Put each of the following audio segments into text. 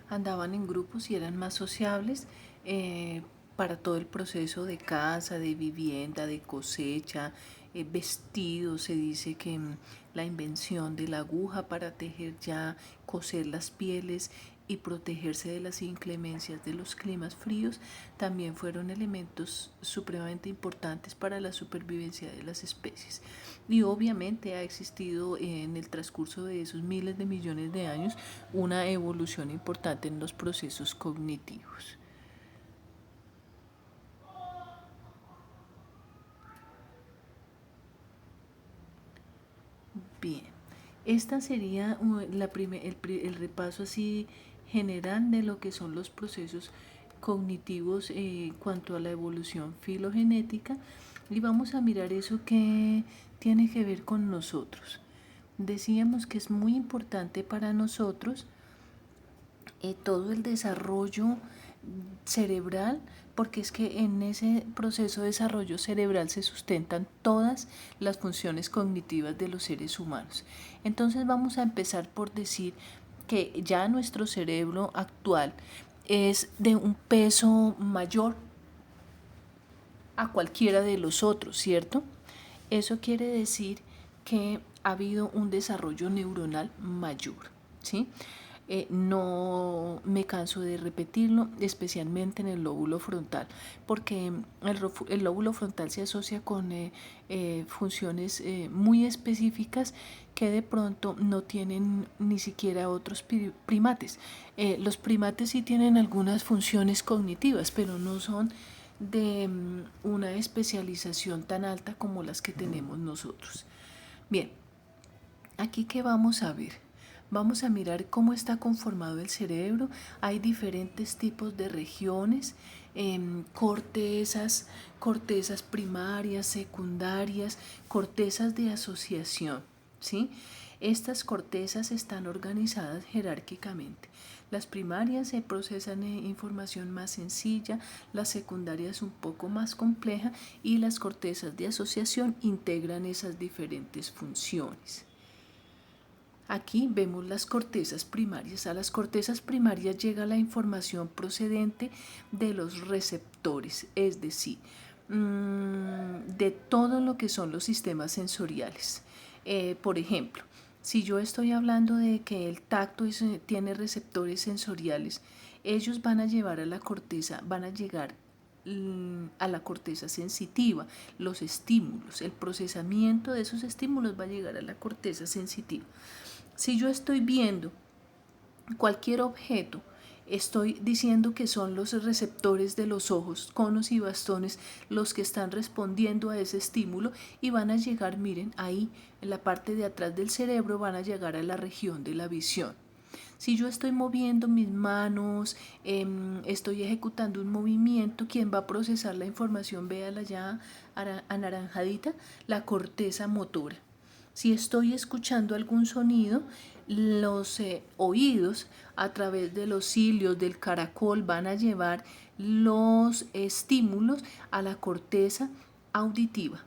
andaban en grupos y eran más sociables para todo el proceso de casa, de vivienda, de cosecha, vestidos. Se dice que la invención de la aguja para tejer ya, coser las pieles y protegerse de las inclemencias de los climas fríos también fueron elementos supremamente importantes para la supervivencia de las especies. Y obviamente ha existido en el transcurso de esos miles de millones de años una evolución importante en los procesos cognitivos. Bien, esta sería el repaso así general de lo que son los procesos cognitivos en cuanto a la evolución filogenética, y vamos a mirar eso que tiene que ver con nosotros. Decíamos que es muy importante para nosotros todo el desarrollo cerebral, porque es que en ese proceso de desarrollo cerebral se sustentan todas las funciones cognitivas de los seres humanos. Entonces vamos a empezar por decir que ya nuestro cerebro actual es de un peso mayor a cualquiera de los otros, ¿cierto? Eso quiere decir que ha habido un desarrollo neuronal mayor, ¿sí? No me canso de repetirlo, especialmente en el lóbulo frontal, porque el lóbulo frontal se asocia con funciones muy específicas que de pronto no tienen ni siquiera otros primates. Los primates sí tienen algunas funciones cognitivas, pero no son de una especialización tan alta como las que tenemos nosotros. Bien, aquí qué vamos a ver. Vamos a mirar cómo está conformado el cerebro. Hay diferentes tipos de regiones, cortezas primarias, secundarias, cortezas de asociación, ¿sí? Estas cortezas están organizadas jerárquicamente. Las primarias se procesan información más sencilla, las secundarias un poco más compleja, y las cortezas de asociación integran esas diferentes funciones. Aquí vemos las cortezas primarias. A las cortezas primarias llega la información procedente de los receptores, es decir, de todo lo que son los sistemas sensoriales. Por ejemplo, si yo estoy hablando de que el tacto tiene receptores sensoriales, ellos van a llevar a la corteza, van a llegar a la corteza sensitiva, los estímulos, el procesamiento de esos estímulos va a llegar a la corteza sensitiva. Si yo estoy viendo cualquier objeto, estoy diciendo que son los receptores de los ojos, conos y bastones, los que están respondiendo a ese estímulo, y van a llegar, miren, ahí en la parte de atrás del cerebro van a llegar a la región de la visión. Si yo estoy moviendo mis manos, estoy ejecutando un movimiento, ¿quién va a procesar la información? Véala ya anaranjadita, la corteza motora. Si estoy escuchando algún sonido, los oídos a través de los cilios del caracol van a llevar los estímulos a la corteza auditiva.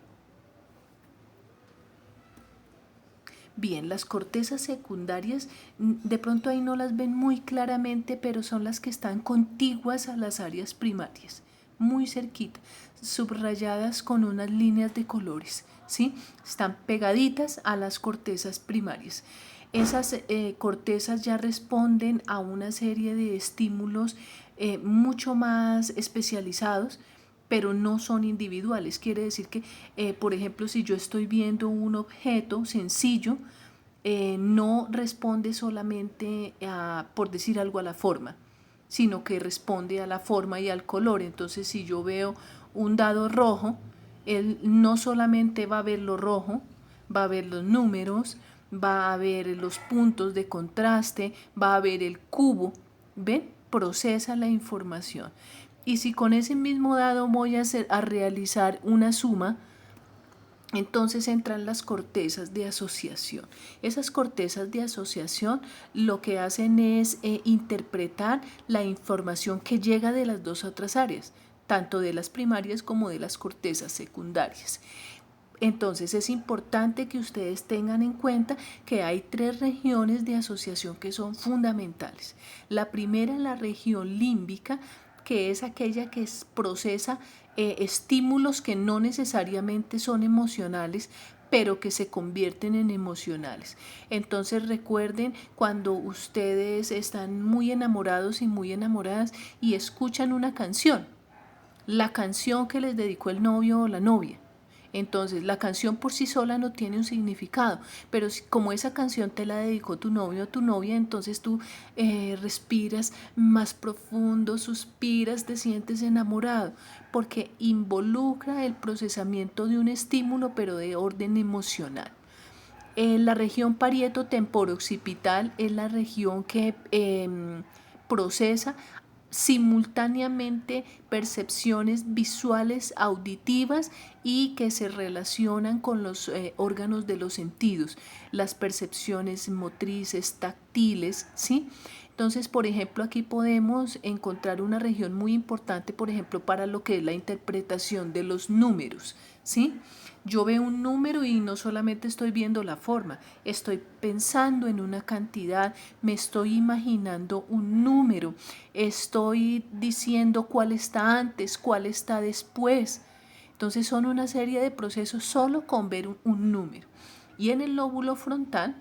Bien, las cortezas secundarias, de pronto ahí no las ven muy claramente, pero son las que están contiguas a las áreas primarias, muy cerquita, subrayadas con unas líneas de colores, ¿sí? Están pegaditas a las cortezas primarias. Esas cortezas ya responden a una serie de estímulos mucho más especializados, pero no son individuales. Quiere decir que, por ejemplo, si yo estoy viendo un objeto sencillo, no responde solamente por decir algo, a la forma, sino que responde a la forma y al color. Entonces, si yo veo un dado rojo, él no solamente va a ver lo rojo, va a ver los números, va a ver los puntos de contraste, va a ver el cubo, ¿ven? Procesa la información. Y si con ese mismo dado voy a realizar una suma, entonces entran las cortezas de asociación. Esas cortezas de asociación lo que hacen es interpretar la información que llega de las dos otras áreas, tanto de las primarias como de las cortezas secundarias. Entonces es importante que ustedes tengan en cuenta que hay 3 regiones de asociación que son fundamentales. La primera es la región límbica, que es aquella que procesa estímulos que no necesariamente son emocionales, pero que se convierten en emocionales. Entonces recuerden cuando ustedes están muy enamorados y muy enamoradas y escuchan una canción, la canción que les dedicó el novio o la novia. Entonces, la canción por sí sola no tiene un significado, pero como esa canción te la dedicó tu novio o tu novia, entonces tú respiras más profundo, suspiras, te sientes enamorado, porque involucra el procesamiento de un estímulo, pero de orden emocional. La región parieto-temporo-occipital es la región que procesa simultáneamente percepciones visuales, auditivas y que se relacionan con los órganos de los sentidos, las percepciones motrices, táctiles, ¿sí? Entonces, por ejemplo, aquí podemos encontrar una región muy importante, por ejemplo, para lo que es la interpretación de los números, ¿sí? Yo veo un número y no solamente estoy viendo la forma, estoy pensando en una cantidad, me estoy imaginando un número, estoy diciendo cuál está antes, cuál está después. Entonces son una serie de procesos solo con ver un número. Y en el lóbulo frontal,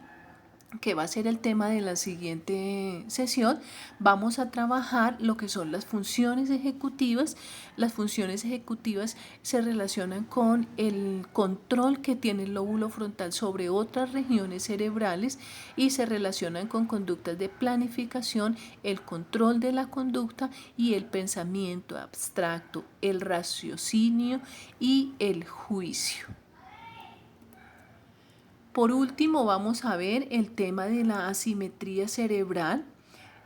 que va a ser el tema de la siguiente sesión, vamos a trabajar lo que son las funciones ejecutivas. Las funciones ejecutivas se relacionan con el control que tiene el lóbulo frontal sobre otras regiones cerebrales y se relacionan con conductas de planificación, el control de la conducta y el pensamiento abstracto, el raciocinio y el juicio. Por último, vamos a ver el tema de la asimetría cerebral.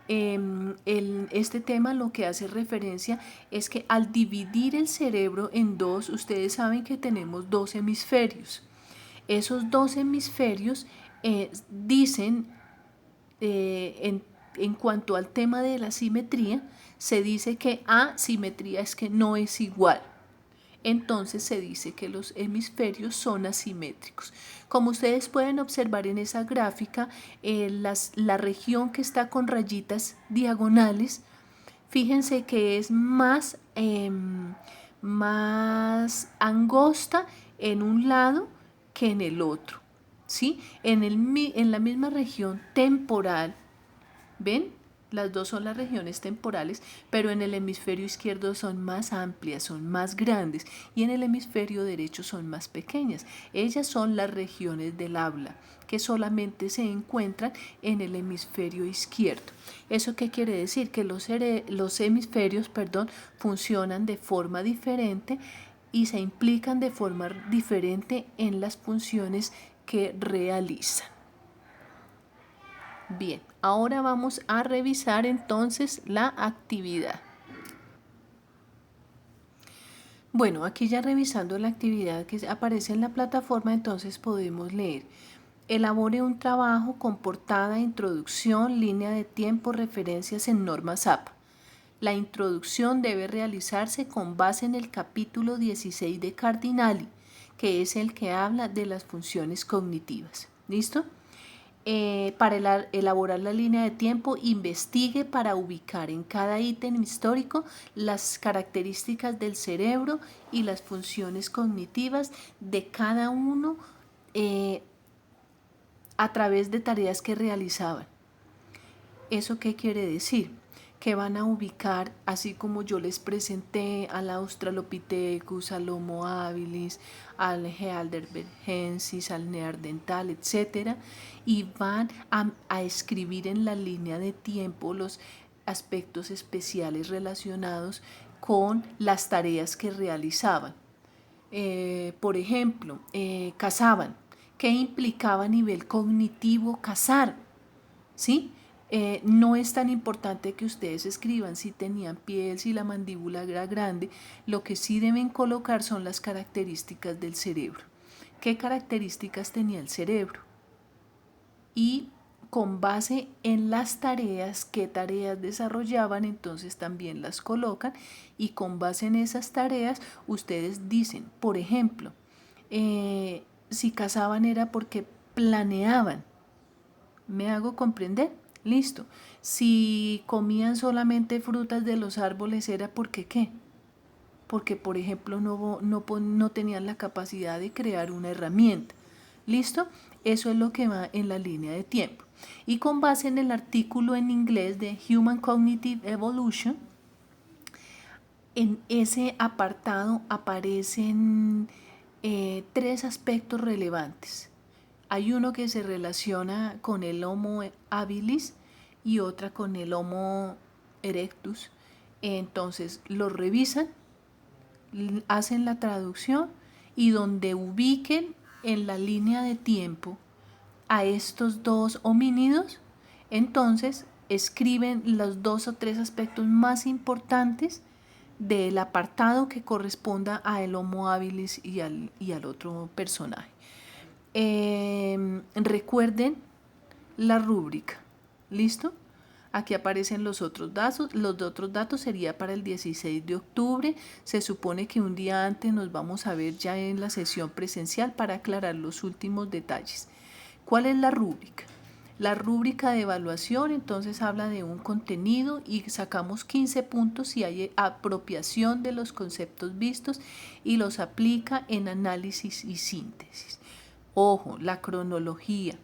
Este tema lo que hace referencia es que al dividir el cerebro en dos, ustedes saben que tenemos 2 hemisferios. Esos 2 hemisferios dicen, en cuanto al tema de la simetría, se dice que asimetría es que no es igual. Entonces se dice que los hemisferios son asimétricos. Como ustedes pueden observar en esa gráfica, la región que está con rayitas diagonales, fíjense que es más angosta en un lado que en el otro, ¿sí? En la misma región temporal, ¿ven? Las dos son las regiones temporales, pero en el hemisferio izquierdo son más amplias, son más grandes, y en el hemisferio derecho son más pequeñas. Ellas son las regiones del habla, que solamente se encuentran en el hemisferio izquierdo. ¿Eso qué quiere decir? Que los hemisferios, funcionan de forma diferente y se implican de forma diferente en las funciones que realizan. Bien, ahora vamos a revisar entonces la actividad. Bueno, aquí ya revisando la actividad que aparece en la plataforma, entonces podemos leer: elabore un trabajo con portada, introducción, línea de tiempo, referencias en normas APA. La introducción debe realizarse con base en el capítulo 16 de Cardinali, que es el que habla de las funciones cognitivas. ¿Listo? Para elaborar la línea de tiempo, investigue para ubicar en cada ítem histórico las características del cerebro y las funciones cognitivas de cada uno a través de tareas que realizaban. ¿Eso qué quiere decir? Que van a ubicar, así como yo les presenté al Australopithecus, al Homo habilis, al Heidelbergensis, al Neandertal, etc. Y van a escribir en la línea de tiempo los aspectos especiales relacionados con las tareas que realizaban. Por ejemplo, cazaban. ¿Qué implicaba a nivel cognitivo cazar? ¿Sí? No es tan importante que ustedes escriban si tenían piel, si la mandíbula era grande. Lo que sí deben colocar son las características del cerebro. ¿Qué características tenía el cerebro? Y con base en las tareas, qué tareas desarrollaban, entonces también las colocan, y con base en esas tareas ustedes dicen, por ejemplo, Si cazaban era porque planeaban. ¿Me hago comprender? Listo. Si comían solamente frutas de los árboles era porque ¿qué? Porque, por ejemplo, no tenían la capacidad de crear una herramienta. ¿Listo? Eso es lo que va en la línea de tiempo. Y con base en el artículo en inglés de Human Cognitive Evolution, en ese apartado aparecen 3 aspectos relevantes. Hay uno que se relaciona con el Homo habilis y otra con el Homo erectus. Entonces los revisan, hacen la traducción y donde ubiquen en la línea de tiempo a estos 2 homínidos, entonces escriben los 2 o 3 aspectos más importantes del apartado que corresponda a el Homo habilis y al otro personaje. Recuerden la rúbrica, ¿listo? Aquí aparecen los otros datos. Los otros datos sería para el 16 de octubre. Se supone que un día antes nos vamos a ver ya en la sesión presencial para aclarar los últimos detalles. ¿Cuál es la rúbrica? La rúbrica de evaluación entonces habla de un contenido y sacamos 15 puntos si hay apropiación de los conceptos vistos y los aplica en análisis y síntesis. Ojo, la cronología.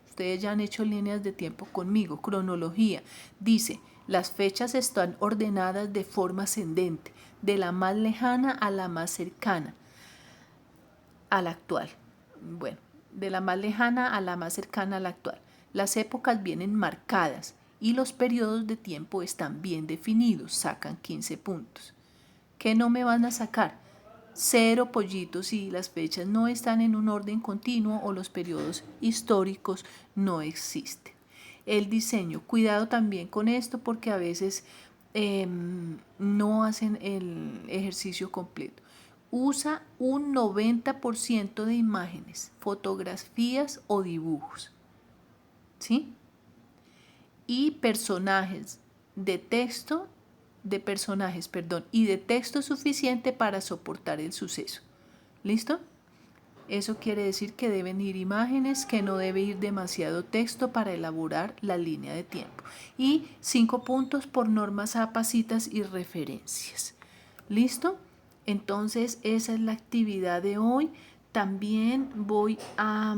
Ustedes ya han hecho líneas de tiempo conmigo. Cronología. Dice, las fechas están ordenadas de forma ascendente, de la más lejana a la más cercana, a la actual. Bueno, de la más lejana a la más cercana a la actual. Las épocas vienen marcadas y los periodos de tiempo están bien definidos. Sacan 15 puntos. ¿Qué no me van a sacar? 0 pollitos si las fechas no están en un orden continuo o los periodos históricos no existen. El diseño, cuidado también con esto porque a veces no hacen el ejercicio completo. Usa un 90% de imágenes, fotografías o dibujos, ¿sí? Y personajes de texto y de texto suficiente para soportar el suceso. ¿Listo? Eso quiere decir que deben ir imágenes, que no debe ir demasiado texto para elaborar la línea de tiempo. Y 5 puntos por normas APA, citas y referencias. ¿Listo? Entonces esa es la actividad de hoy. También voy a